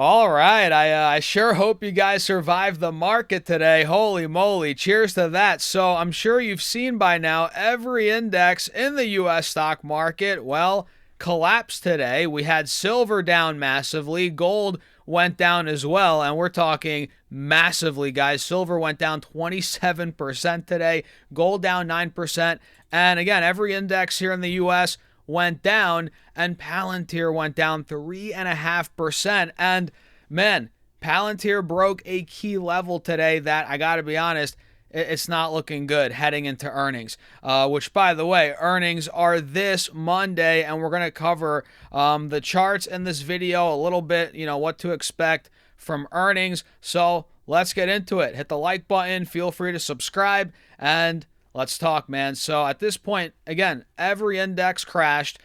All right, I sure hope you guys survived the market today. Holy moly, cheers to that. So, I'm sure you've seen by now every index in the US stock market, well, collapsed today. We had silver down massively, gold went down as well, and we're talking massively, guys. Silver went down 27% today, gold down 9%, and again, every index here in the US went down, and Palantir went down 3.5%. And man, Palantir broke a key level today that I got to be honest, it's not looking good heading into earnings. Which, by the way, earnings are this Monday, and we're going to cover the charts in this video, a little bit, what to expect from earnings. So let's get into it. Hit the like button, feel free to subscribe, and let's talk, man. So at this point, again, every index crashed.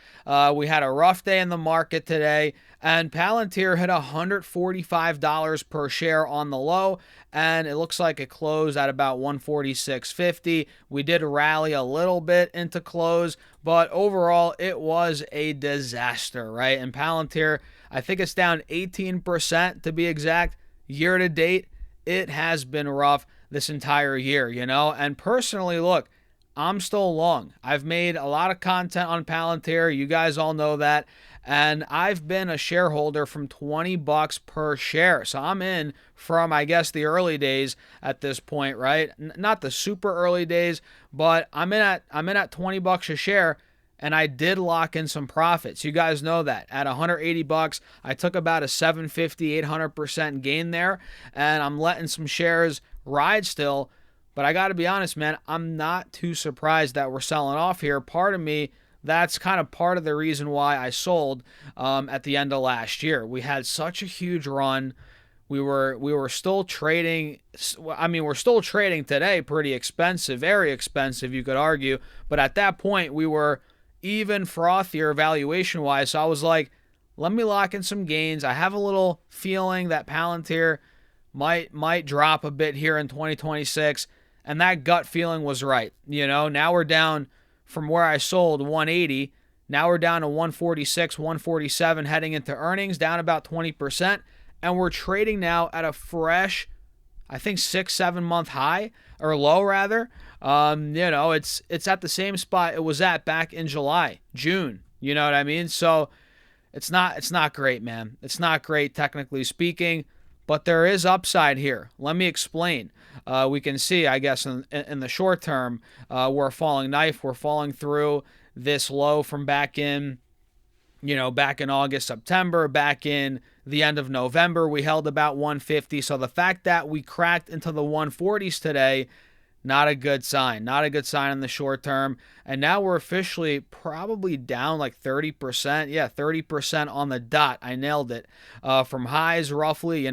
We had a rough day in the market today, and Palantir hit $145 per share on the low, and it looks like it closed at about 146.50. We did rally a little bit into close, but overall, it was a disaster, right? And Palantir, I think it's down 18% to be exact. Year to date, it has been rough this entire year, And personally, look, I'm still long. I've made a lot of content on Palantir. You guys all know that. And I've been a shareholder from $20 per share. So I'm in from, I guess, the early days at this point, right? Not the super early days, but I'm in at $20 a share. And I did lock in some profits. You guys know that. At $180, I took about a 750, 800% gain there. And I'm letting some shares ride still. But I got to be honest, man, I'm not too surprised that we're selling off here. Part of me, that's kind of part of the reason why I sold at the end of last year. We had such a huge run. We were still trading. I mean, we're still trading today pretty expensive, very expensive, you could argue. But at that point, we were even frothier valuation wise. So I was like, let me lock in some gains. I have a little feeling that Palantir might drop a bit here in 2026, and that gut feeling was right. Now we're down from where I sold 180. Now we're down to 146, 147 heading into earnings, down about 20%, and we're trading now at a fresh, I think 6-7 month high or low rather. It's at the same spot it was at back in June. You know what I mean? So it's not great, man. It's not great technically speaking, but there is upside here. Let me explain. We can see, I guess, in the short term, we're a falling knife. We're falling through this low from back in August, September, back in the end of November. We held about 150. So the fact that we cracked into the 140s today, not a good sign. Not a good sign in the short term. And now we're officially probably down like 30%. Yeah, 30% on the dot. I nailed it. From highs roughly,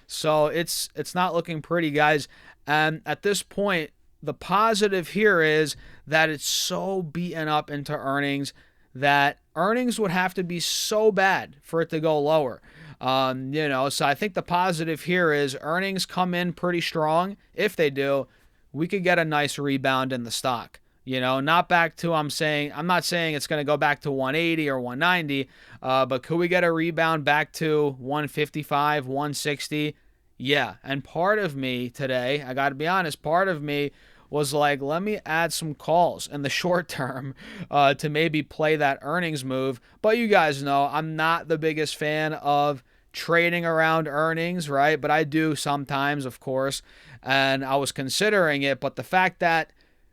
So it's not looking pretty, guys. And at this point, the positive here is that it's so beaten up into earnings that earnings would have to be so bad for it to go lower. So I think the positive here is earnings come in pretty strong. If they do, we could get a nice rebound in the stock. Not back to, I'm not saying it's going to go back to 180 or 190, but could we get a rebound back to 155, 160? Yeah. And part of me today, I got to be honest, part of me was like, let me add some calls in the short term to maybe play that earnings move. But you guys know I'm not the biggest fan of trading around earnings, right? But I do sometimes, of course, and I was considering it. But the fact that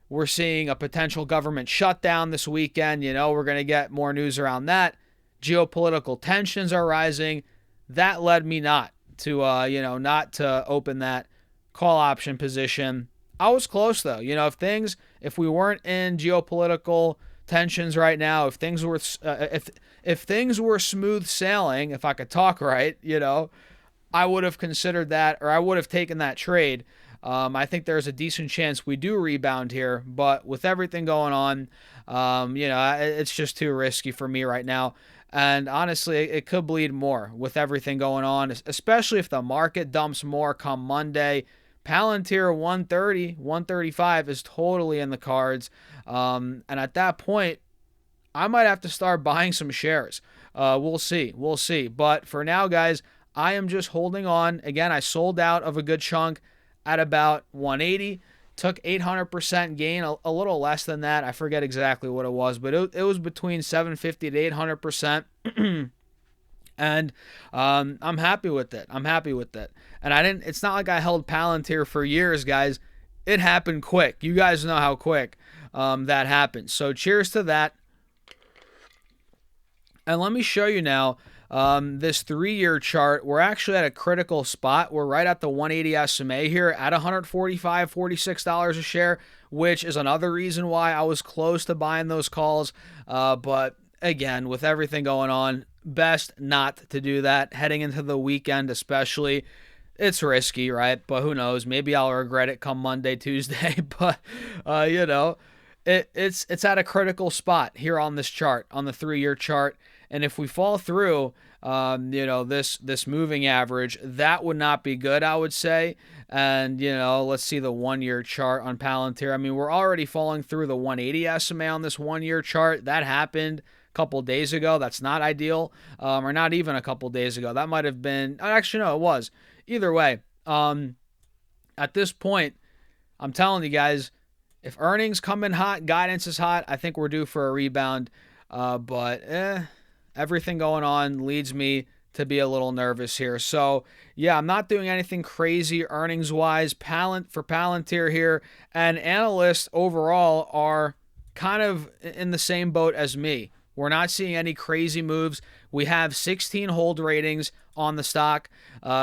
we're seeing a potential government shutdown this weekend, we're going to get more news around that. Geopolitical tensions are rising. That led me not to open that call option position. I was close though. If we weren't in geopolitical tensions right now, if things were smooth sailing, if I could talk right, I would have considered that, or I would have taken that trade. I think there's a decent chance we do rebound here, but with everything going on, it's just too risky for me right now. And honestly, it could bleed more with everything going on, especially if the market dumps more come Monday. Palantir 130, 135 is totally in the cards. And at that point, I might have to start buying some shares. We'll see. But for now, guys, I am just holding on. Again, I sold out of a good chunk at about 180. Took 800% gain, a little less than that. I forget exactly what it was, but it was between 750 to 800%. And I'm happy with it. I'm happy with it. And it's not like I held Palantir for years, guys. It happened quick. You guys know how quick that happened. So cheers to that. And let me show you now this 3-year chart. We're actually at a critical spot. We're right at the 180 SMA here at $145, $46 a share, which is another reason why I was close to buying those calls. But again, with everything going on, best not to do that heading into the weekend, especially. It's risky, right? But who knows? Maybe I'll regret it come Monday, Tuesday. But it's at a critical spot here on this chart, on the 3-year chart. And if we fall through, this moving average, that would not be good, I would say. And, let's see the 1-year chart on Palantir. I mean, we're already falling through the 180 SMA on this 1-year chart. That happened a couple days ago. That's not ideal, or not even a couple days ago. That might have been, actually, no, it was. Either way, at this point, I'm telling you guys, if earnings come in hot, guidance is hot, I think we're due for a rebound. But everything going on leads me to be a little nervous here. So, yeah, I'm not doing anything crazy earnings-wise. For Palantir here, and analysts overall are kind of in the same boat as me. We're not seeing any crazy moves. We have 16 hold ratings on the stock.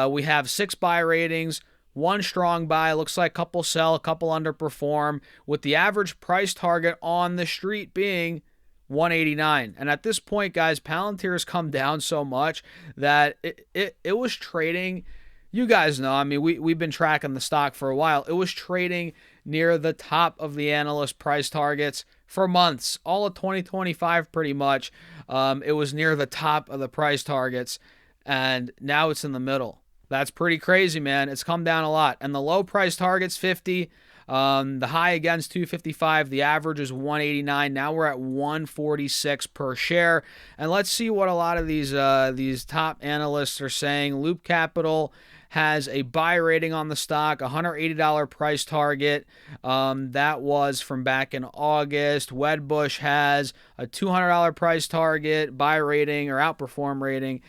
We have 6 buy ratings, 1 strong buy. Looks like a couple sell, a couple underperform, with the average price target on the street being 189. And at this point, guys, Palantir has come down so much that it was trading. You guys know, I mean, we've been tracking the stock for a while. It was trading near the top of the analyst price targets for months, all of 2025 pretty much. It was near the top of the price targets, and now it's in the middle. That's pretty crazy, man. It's come down a lot. And the low price target's 50. The high against 255. The average is 189. Now we're at 146 per share. And let's see what a lot of these top analysts are saying. Loop Capital has a buy rating on the stock, $180 price target. That was from back in August. Wedbush has a $200 price target, buy rating or outperform rating.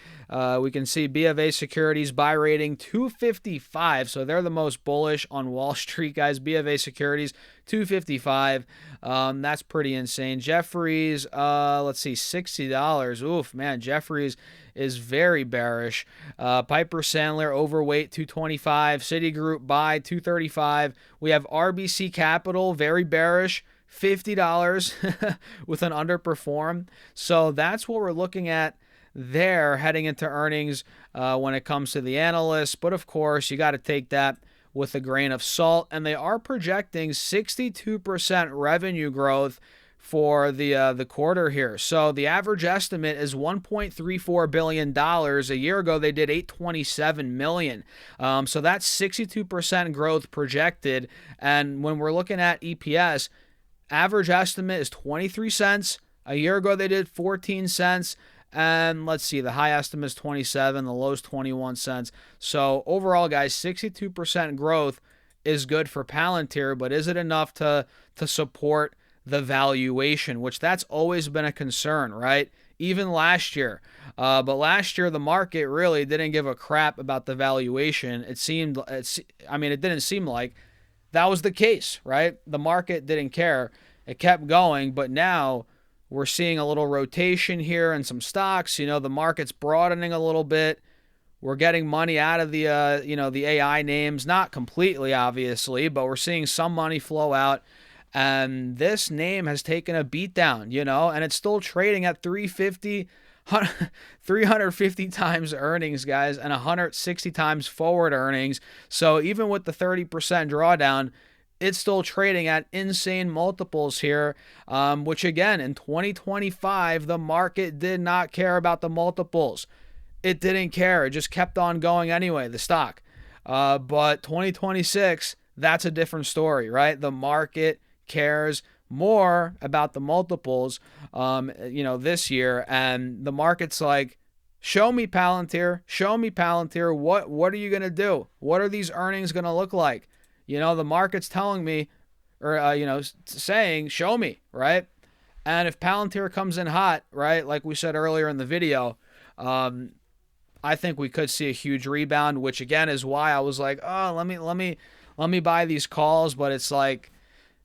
We can see B of A Securities buy rating 255. So they're the most bullish on Wall Street, guys. B of A Securities 255. That's pretty insane. Jefferies, let's see, $60. Oof, man, Jefferies is very bearish. Piper Sandler overweight 225. Citigroup buy 235. We have RBC Capital very bearish, $50 with an underperform. So that's what we're looking at there heading into earnings when it comes to the analysts. But of course, you got to take that with a grain of salt. And they are projecting 62% revenue growth for the quarter here. So the average estimate is $1.34 billion. A year ago, they did $827 million. So that's 62% growth projected. And when we're looking at EPS, average estimate is 23 cents. A year ago, they did 14 cents. And let's see, the high estimate is 27, the low is 21 cents. So overall, guys, 62% growth is good for Palantir, but is it enough to support the valuation, which that's always been a concern, right? Even last year. But last year, the market really didn't give a crap about the valuation. It didn't seem like that was the case, right? The market didn't care. It kept going, but now we're seeing a little rotation here in some stocks. The market's broadening a little bit. We're getting money out of the AI names, not completely, obviously, but we're seeing some money flow out. And this name has taken a beat down, and it's still trading at 350 times earnings, guys, and 160 times forward earnings. So even with the 30% drawdown, it's still trading at insane multiples here, which again, in 2025, the market did not care about the multiples. It didn't care. It just kept on going anyway, the stock. But 2026, that's a different story, right? The market cares more about the multiples, this year. And the market's like, Show me Palantir. Show me Palantir. What are you going to do? What are these earnings going to look like? The market's telling me, or saying, show me, right? And if Palantir comes in hot, right, like we said earlier in the video, I think we could see a huge rebound, which again is why I was like, oh, let me buy these calls, but it's like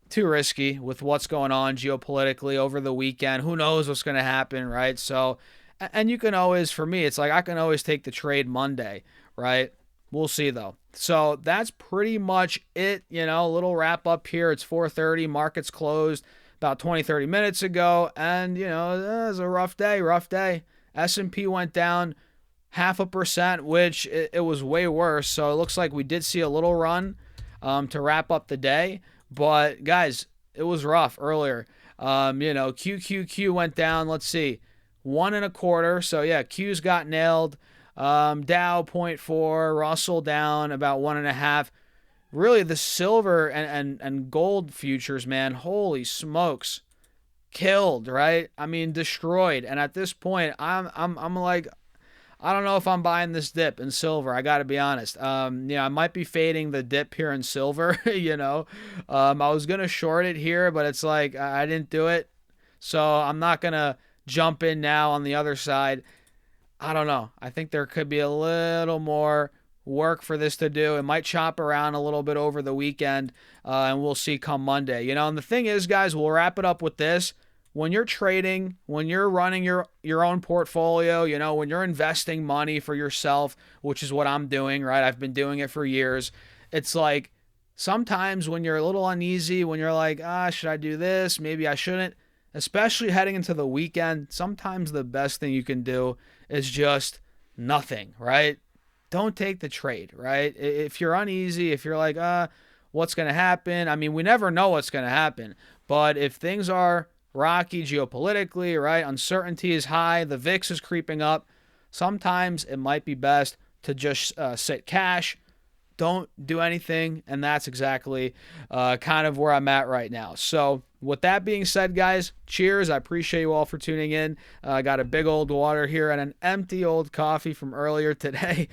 too risky with what's going on geopolitically over the weekend. Who knows what's going to happen, right? So, and you can always, for me, it's like I can always take the trade Monday, right? We'll see though. So that's pretty much it. A little wrap up here. It's 4:30. Markets closed about 20-30 minutes ago, and it was a rough day. S&P went down 0.5%, which it was way worse. So it looks like we did see a little run to wrap up the day. But guys, it was rough earlier. QQQ went down. Let's see, 1.25. So yeah, Q's got nailed. Dow 0.4, Russell down about 1.5. Really, the silver and gold futures, man, holy smokes, killed, right? I mean, destroyed. And at this point, I'm like, I don't know if I'm buying this dip in silver. I got to be honest. I might be fading the dip here in silver. I was gonna short it here, but it's like I didn't do it, so I'm not gonna jump in now on the other side. I don't know. I think there could be a little more work for this to do. It might chop around a little bit over the weekend, and we'll see come Monday. And the thing is, guys, we'll wrap it up with this. When you're trading, when you're running your own portfolio, when you're investing money for yourself, which is what I'm doing, right? I've been doing it for years. It's like sometimes when you're a little uneasy, when you're like, should I do this? Maybe I shouldn't. Especially heading into the weekend, sometimes the best thing you can do is just nothing, right? Don't take the trade, right? If you're uneasy, if you're like, what's going to happen? I mean, we never know what's going to happen. But if things are rocky geopolitically, right? Uncertainty is high. The VIX is creeping up. Sometimes it might be best to just sit cash. Don't do anything. And that's exactly kind of where I'm at right now. So with that being said, guys, cheers. I appreciate you all for tuning in. I got a big old water here and an empty old coffee from earlier today.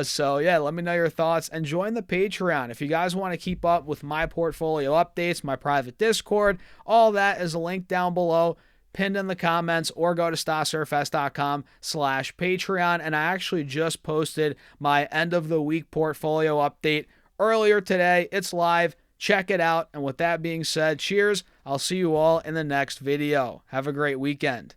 So yeah, let me know your thoughts and join the Patreon. If you guys want to keep up with my portfolio updates, my private Discord, all that is linked down below, pinned in the comments, or go to stocksurfs.com/Patreon. And I actually just posted my end of the week portfolio update earlier today. It's live. Check it out. And with that being said, cheers. I'll see you all in the next video. Have a great weekend.